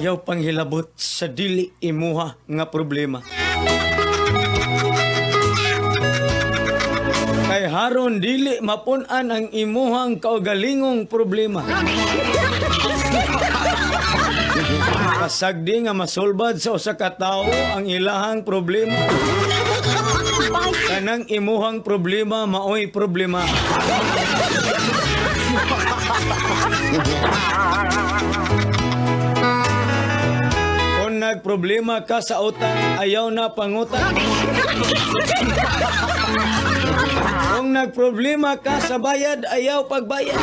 ayaw panghilabot sa dili imuha nga problema. Kay haron dili mapun-an ang imuhang kaugalingong problema. Kasagdi nga masolbad sa usa ka tawo ang ilahang problema. Kanang imuhang problema maoy problema. Kung nagproblema ka sa utang, ayaw na pangutang. Kung nagproblema ka sa bayad, ayaw pagbayad.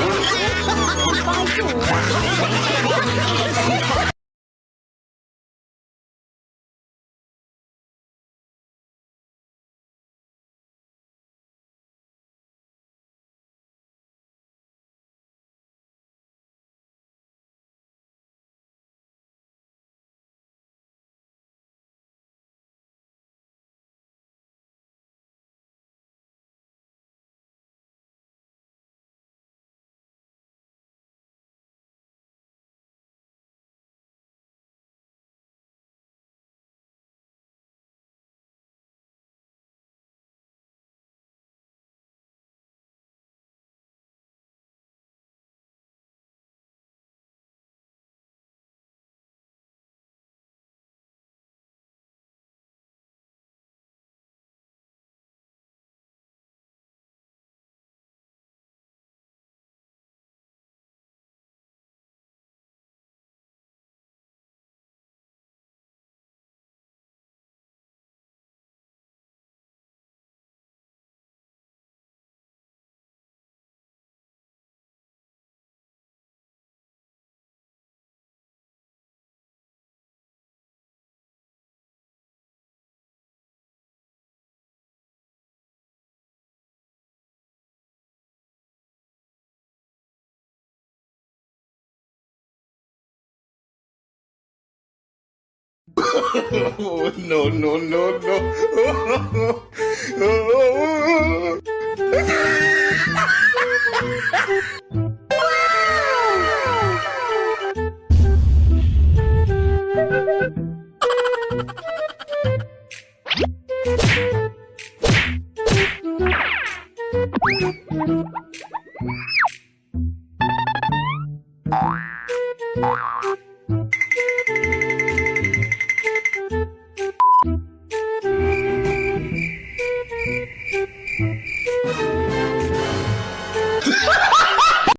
Oh, no, no, no, no. Wow.